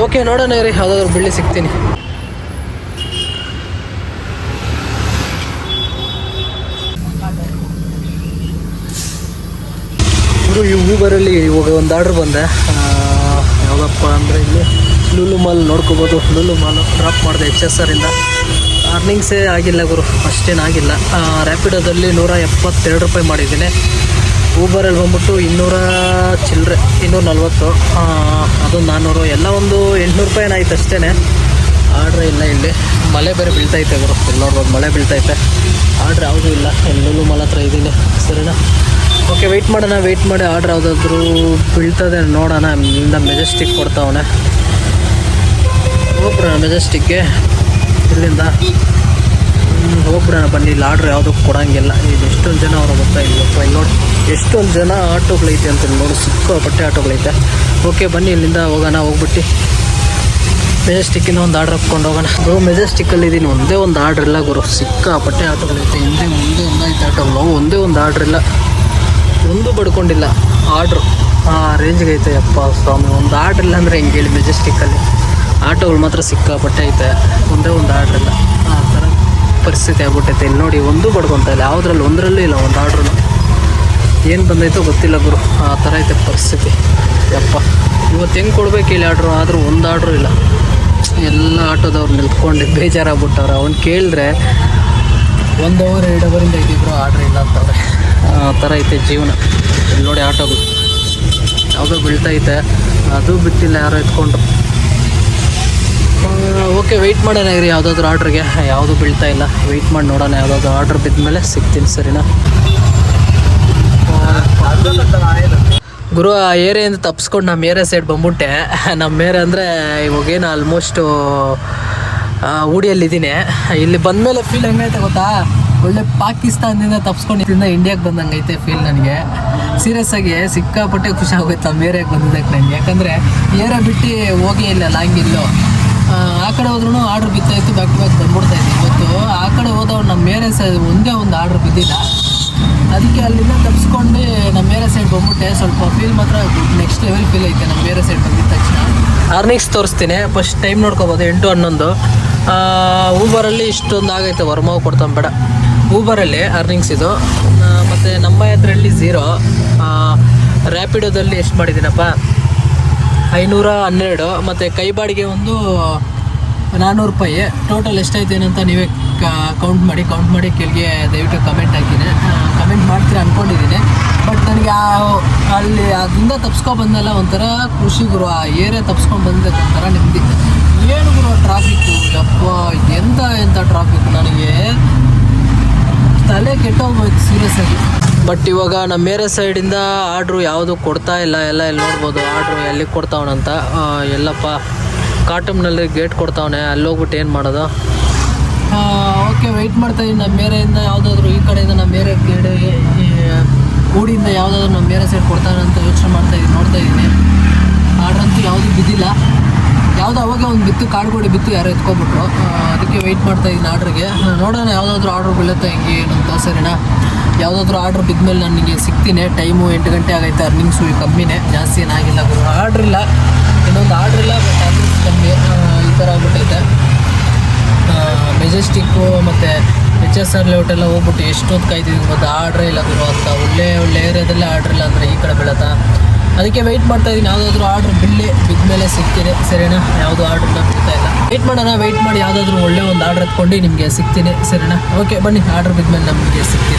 A: ಓಕೆ, ನೋಡೋಣ ರೀ ಯಾವುದಾದ್ರೂ ಬೀಳಿ ಸಿಗ್ತೀನಿ. ಈ ಊಬರಲ್ಲಿ ಇವಾಗ ಒಂದು ಆರ್ಡ್ರ್ ಬಂದೆ. ಯಾವುದಪ್ಪ ಅಂದರೆ ಇಲ್ಲಿ ಲೂಲು ಮಾಲ್ ನೋಡ್ಕೋಬೋದು. ಲೂಲು ಮಾಲು ಡ್ರಾಪ್ ಮಾಡಿದೆ HSR ಇಂದ. ಅರ್ನಿಂಗ್ಸೇ ಆಗಿಲ್ಲ ಗುರು, ಅಷ್ಟೇನಾಗಿಲ್ಲ. ರ್ಯಾಪಿಡೋದಲ್ಲಿ 172 ರೂಪಾಯಿ ಮಾಡಿದ್ದೀನಿ. ಊಬರಲ್ಲಿ ಬಂದ್ಬಿಟ್ಟು 200 ಚಿಲ್ಲರೆ, 240, ಅದು 400, ಎಲ್ಲ ಒಂದು 800 ರೂಪಾಯಿ ಆಯ್ತು ಅಷ್ಟೇ. ಆರ್ಡ್ರ್ ಇಲ್ಲ ಇಲ್ಲಿ. ಮಳೆ ಬೇರೆ ಬೀಳ್ತೈತೆ ಗುರು, ಇಲ್ಲಿ ನೋಡ್ಬೋದು ಮಳೆ ಬೀಳ್ತೈತೆ. ಆರ್ಡ್ರ್ ಯಾವುದೂ ಇಲ್ಲ. ಎಲ್ಲೂ ಮಾಲ್ ಹತ್ರ ಇದ್ದೀನಿ. ಸರಿನಾ? ಓಕೆ, ವೆಯ್ಟ್ ಮಾಡೋಣ. ವೆಯ್ಟ್ ಮಾಡಿ ಆರ್ಡ್ರ್ ಯಾವುದಾದ್ರೂ ಬೀಳ್ತದೆ ನೋಡೋಣ. ಇಲ್ಲಿಂದ ಮೆಜೆಸ್ಟಿಕ್ ಕೊಡ್ತಾವನೆ. ಹೋಗ್ಬಿಡೋಣ ಮೆಜೆಸ್ಟಿಕ್ಗೆ ಇಲ್ಲಿಂದ. ಹೋಗ್ಬಿಡೋಣ ಬನ್ನಿ. ಇಲ್ಲಿ ಆರ್ಡ್ರ್ ಯಾವುದಕ್ಕೂ ಕೊಡೋಂಗಿಲ್ಲ. ಇದು ಎಷ್ಟೊಂದು ಜನ ಅವರು ಗೊತ್ತಾ ಇಲ್ಲಪ್ಪ. ಇಲ್ಲಿ ನೋಡಿ ಎಷ್ಟೊಂದು ಜನ ಆಟೋಗಳೈತೆ ಅಂತ ನೋಡಿ, ಸಿಕ್ಕಾಪಟ್ಟೆ ಆಟೋಗಳೈತೆ. ಓಕೆ ಬನ್ನಿ ಇಲ್ಲಿಂದ ಹೋಗ್ಬಿಟ್ಟು ಮೆಜೆಸ್ಟಿಕ್ಕಿಂದ ಒಂದು ಆರ್ಡ್ರ್ ಹಾಕ್ಕೊಂಡು ಹೋಗೋಣ. ಗುರು ಮೆಜೆಸ್ಟಿಕ್ಕಲ್ಲಿ ಇದ್ದೀನಿ, ಒಂದೇ ಒಂದು ಆರ್ಡ್ರ್ ಇಲ್ಲ ಗುರು. ಸಿಕ್ಕಾಪಟ್ಟೆ ಆಟೋಗಳೈತೆ, ಹಿಂದೆ ಮುಂದೆ ಒಂದಾಯ್ತು ಆಟೋಗಳು, ಒಂದೇ ಒಂದು ಆರ್ಡ್ರ್ ಇಲ್ಲ, ಒಂದು ಬಡ್ಕೊಂಡಿಲ್ಲ ಆರ್ಡ್ರು. ಆ ರೇಂಜ್ಗೆ ಐತೆ ಅಪ್ಪ ಸ್ವಾಮಿ. ಒಂದು ಆರ್ಡ್ರ್ ಇಲ್ಲ ಅಂದರೆ ಹೆಂಗೆ ಹೇಳಿ. ಮೆಜೆಸ್ಟಿಕ್ಕಲ್ಲಿ ಆಟೋಗಳು ಮಾತ್ರ ಸಿಕ್ಕಾಪಟ್ಟೆ ಐತೆ, ಒಂದೇ ಒಂದು ಆರ್ಡ್ರ್ ಇಲ್ಲ. ಆ ಥರ ಪರಿಸ್ಥಿತಿ ಆಗ್ಬಿಟ್ಟೈತೆ. ಇಲ್ಲಿ ನೋಡಿ, ಒಂದು ಬಡ್ಕೊತಾ ಇಲ್ಲ, ಯಾವುದ್ರಲ್ಲಿ ಒಂದರಲ್ಲೂ ಇಲ್ಲ ಒಂದು ಆರ್ಡ್ರು. ಏನು ಬಂದೈತೋ ಗೊತ್ತಿಲ್ಲ ಗುರು, ಆ ಥರ ಐತೆ ಪರಿಸ್ಥಿತಿ. ಯಪ್ಪ ಇವತ್ತು ಹೆಂಗೆ ಕೊಡ್ಬೇಕು ಇಲ್ಲಿ ಆರ್ಡ್ರು, ಆದರೂ ಒಂದು ಆರ್ಡ್ರು ಇಲ್ಲ. ಎಲ್ಲ ಆಟೋದವ್ರು ನಿಲ್ತ್ಕೊಂಡು ಬೇಜಾರಾಗ್ಬಿಟ್ಟವ್ರೆ. ಅವ್ನು ಕೇಳಿದ್ರೆ 1 ಅವರ್ 2 ಅವರಿಂದ ಇದ್ದಿದ್ರು ಆರ್ಡ್ರ್ ಇಲ್ಲ ಅಂತವ್ರೆ. ಆ ಥರ ಐತೆ ಜೀವನ. ಇಲ್ಲಿ ನೋಡಿ ಆಟೋಗಳು ಯಾವುದೋ ಬೀಳ್ತೈತೆ, ಅದು ಬಿಟ್ಟಿಲ್ಲ ಯಾರೋ ಎತ್ಕೊಂಡ್ರು. ಓಕೆ ವೆಯ್ಟ್ ಮಾಡೋಣ ಇರಿ ಯಾವುದಾದ್ರೂ ಆರ್ಡ್ರಿಗೆ. ಯಾವುದೂ ಬೀಳ್ತಾ ಇಲ್ಲ, ವೆಯ್ಟ್ ಮಾಡಿ ನೋಡೋಣ. ಯಾವುದಾದ್ರೂ ಆರ್ಡ್ರ್ ಬಿದ್ದ ಮೇಲೆ ಸಿಗ್ತೀನಿ, ಸರಿನಾ ಗುರು? ಆ ಏರಿಯಿಂದ ತಪ್ಪಿಸ್ಕೊಂಡು ನಮ್ಮ ಏರಿಯಾ ಸೈಡ್ ಬಂದ್ಬಿಟ್ಟೆ. ನಮ್ಮ ಏರಿಯಾ ಅಂದರೆ ಇವಾಗೇನು ಆಲ್ಮೋಸ್ಟು ಊಡಿಯಲ್ಲಿದ್ದೀನಿ. ಇಲ್ಲಿ ಬಂದಮೇಲೆ ಫೀಲ್ ಹೆಂಗೈತೆ ಗೊತ್ತಾ, ಒಳ್ಳೆ ಪಾಕಿಸ್ತಾನದಿಂದ ತಪ್ಪಿಸ್ಕೊಂಡಿದ್ದಿಂದ ಇಂಡಿಯಾಗೆ ಬಂದಂಗೈತೆ ಫೀಲ್ ನನಗೆ. ಸೀರಿಯಸ್ ಆಗಿ ಸಿಕ್ಕಾಪಟ್ಟೆ ಖುಷಿ ಆಗೋಯ್ತು ನಮ್ಮ ಏರಿಯಾಗೆ ಬಂದಿದ್ದಕ್ಕೆ ನನಗೆ. ಯಾಕಂದರೆ ಏರಿಯಾ ಬಿಟ್ಟು ಹೋಗೇ ಇಲ್ಲ ಲಾಂಗಿಲ್ಲೋ. ಆ ಕಡೆ ಹೋದ್ರೂ ಆರ್ಡ್ರ್ ಬಿದ್ದಾಯಿತು, ಬ್ಯಾಕ್ ಟು ಬ್ಯಾಕ್ ಬಂದ್ಬಿಡ್ತಾಯಿತ್ತು. ಇವತ್ತು ಆ ಕಡೆ ಹೋದವ್ರು ನಮ್ಮ ಏರಿಯಾ ಸೈಡ್ ಒಂದೇ ಒಂದು ಆರ್ಡ್ರ್ ಬಿದ್ದಿಲ್ಲ. ಅದಕ್ಕೆ ಅಲ್ಲಿಂದ ತಪ್ಪಿಸ್ಕೊಂಡು ನಮ್ಮ ಏರಿಯಾ ಸೈಡ್ ಬಂದ್ಬಿಟ್ಟೆ. ಸ್ವಲ್ಪ ಫೀಲ್ ಮಾತ್ರ ನೆಕ್ಸ್ಟ್ ಲೆವೆಲ್ ಫೀಲ್ ಐತೆ ನಮ್ಮ ಏರಿಯಾ ಸೈಡ್ ಬಂದಿದ್ದ ತಕ್ಷಣ. ಅರ್ನಿಂಗ್ಸ್ ತೋರಿಸ್ತೀನಿ, ಫಸ್ಟ್ ಟೈಮ್ ನೋಡ್ಕೋಬೋದು. 8:11. ಊಬರಲ್ಲಿ ಇಷ್ಟೊಂದು ಆಗೈತೆ, ವರ್ಮಾವು ಕೊಡ್ತಾನೆ ಬೇಡ. ಊಬರಲ್ಲಿ ಅರ್ನಿಂಗ್ಸ್ ಇದು. ಮತ್ತು ನಮ್ಮ ಹತ್ರಲ್ಲಿ 0. ರ್ಯಾಪಿಡೋದಲ್ಲಿ ಎಷ್ಟು ಮಾಡಿದ್ದೀನಪ್ಪ, 512. ಮತ್ತು ಕೈ ಬಾಡಿಗೆ ಒಂದು 400 ರೂಪಾಯಿ. ಟೋಟಲ್ ಎಷ್ಟಾಯ್ತೇನೆ ಅಂತ ನೀವೇ ಕೌಂಟ್ ಮಾಡಿ ಕೆಳಗೆ ದಯವಿಟ್ಟು ಕಮೆಂಟ್ ಹಾಕಿನಿ. ಕಮೆಂಟ್ ಮಾಡ್ತೀರಾ ಅಂದ್ಕೊಂಡಿದ್ದೀನಿ. ಬಟ್ ನನಗೆ ಅಲ್ಲಿ ಅದರಿಂದ ತಪ್ಸ್ಕೊಬಂದಲ್ಲ ಒಂಥರ ಖುಷಿ ಗುರು. ಆ ಏರಿಯಾ ತಪ್ಸ್ಕೊಂಡು ಬಂದಿದ್ದಕ್ಕೆ ಒಂಥರ ನೆಮ್ಮದಿ. ಏನು ಗುರು ಟ್ರಾಫಿಕ್ಕು, ಯಪ್ಪ ಎಂಥ ಟ್ರಾಫಿಕ್, ನನಗೆ ತಲೆ ಕೆಟ್ಟೋಗ್ಬೇಕು ಸೀರಿಯಸ್ ಆಗಿ. ಬಟ್ ಇವಾಗ ನಮ್ಮ ಏರಿಯಾ ಸೈಡಿಂದ ಆರ್ಡ್ರು ಯಾವುದು ಕೊಡ್ತಾ ಇಲ್ಲ. ಎಲ್ಲ ಇಲ್ಲಿ ನೋಡ್ಬೋದು ಆರ್ಡ್ರು ಎಲ್ಲಿಗೆ ಕೊಡ್ತಾವನಂತ. ಎಲ್ಲಪ್ಪ ಕಾಟಮ್ನಲ್ಲಿ ಗೇಟ್ ಕೊಡ್ತಾವನೆ, ಅಲ್ಲಿ ಹೋಗ್ಬಿಟ್ಟು ಏನು ಮಾಡೋದು. ಓಕೆ ವೆಯ್ಟ್ ಮಾಡ್ತಾಯಿದ್ದೀನಿ. ನಮ್ಮ ಏರಿಯಿಂದ ಯಾವುದಾದ್ರೂ ಈ ಕಡೆಯಿಂದ ನಮ್ಮ ಏರಿಯಾ ಕಡೆ ಕೂಡಿಯಿಂದ ಯಾವುದಾದ್ರೂ ನಮ್ಮ ಏರಿಯಾ ಸೈಡ್ ಕೊಡ್ತಾನೆ ಅಂತ ಯೋಚನೆ ಮಾಡ್ತಾಯಿದ್ದೀನಿ, ನೋಡ್ತಾಯಿದ್ದೀನಿ. ಆರ್ಡ್ರ್ ಅಂತೂ ಯಾವುದೂ ಬಿದ್ದಿಲ್ಲ. ಯಾವುದೋ ಅವಾಗೆ ಒಂದು ಬಿತ್ತು, ಕಾಡುಗೋಡಿ ಬಿತ್ತು, ಯಾರೋ ಎತ್ಕೊಬಿಟ್ರು. ಅದಕ್ಕೆ ವೆಯ್ಟ್ ಮಾಡ್ತಾಯಿದ್ದೀನಿ ಆರ್ಡ್ರಿಗೆ. ನೋಡೋಣ ಯಾವುದಾದ್ರೂ ಆರ್ಡ್ರ್ ಬೀಳುತ್ತೆ ಹೆಂಗೆ ಏನಂತ, ಸರಿನಾ? ಯಾವುದಾದ್ರೂ ಆರ್ಡ್ರ್ ಬಿದ್ಮೇಲೆ ನನಗೆ ಸಿಗ್ತೀನಿ. ಟೈಮು 8 ಗಂಟೆ ಆಗೈತೆ. ಅರ್ನಿಂಗ್ಸು ಕಮ್ಮಿನೇ, ಜಾಸ್ತಿ ಏನಾಗಿಲ್ಲ ಗುರು. ಆರ್ಡ್ರ್ ಇಲ್ಲ, ಇನ್ನೊಂದು ಆರ್ಡ್ರ್ ಇಲ್ಲ, ಬಟ್ ಅರ್ನಿಂಗ್ಸ್ ಕಮ್ಮಿ. ಈ ಥರ ಆಗ್ಬಿಟ್ಟೈತೆ. ಮೆಜೆಸ್ಟಿಕ್ಕು ಮತ್ತು HSR ಲೇಔಟೆಲ್ಲ ಹೋಗ್ಬಿಟ್ಟು ಎಷ್ಟೊತ್ತು ಕಾಯ್ತಿದ್ದೀವಿ ಮತ್ತು ಆರ್ಡ್ರೇ ಇಲ್ಲ ಗುರು ಅಂತ. ಒಳ್ಳೆ ಏರಿಯಾದಲ್ಲೇ ಆರ್ಡ್ರ್ ಇಲ್ಲ ಅಂದರೆ ಈ ಕಡೆ ಬೀಳತ್ತಾ. ಅದಕ್ಕೆ ವೆಯ್ಟ್ ಮಾಡ್ತಾಯಿದ್ದೀನಿ. ಯಾವುದಾದ್ರೂ ಆರ್ಡ್ರ್ ಬಿದ್ದ ಮೇಲೆ ಸಿಗ್ತೀನಿ, ಸರಿನಾ? ಯಾವುದು ಆರ್ಡ್ರನ್ನ ಬಿಡ್ತಾ ಇಲ್ಲ. ವೆಯ್ಟ್ ಮಾಡೋಣ, ವೆಯ್ಟ್ ಮಾಡಿ ಯಾವುದಾದ್ರೂ ಒಳ್ಳೆ ಒಂದು ಆರ್ಡ್ರ್ ಎತ್ಕೊಂಡು ನಿಮಗೆ ಸಿಗ್ತೀನಿ, ಸರಿನಾ? ಓಕೆ ಬನ್ನಿ, ಆರ್ಡ್ರ್ ಬಿದ್ಮೇಲೆ ನಮಗೆ ಸಿಗ್ತೀನಿ.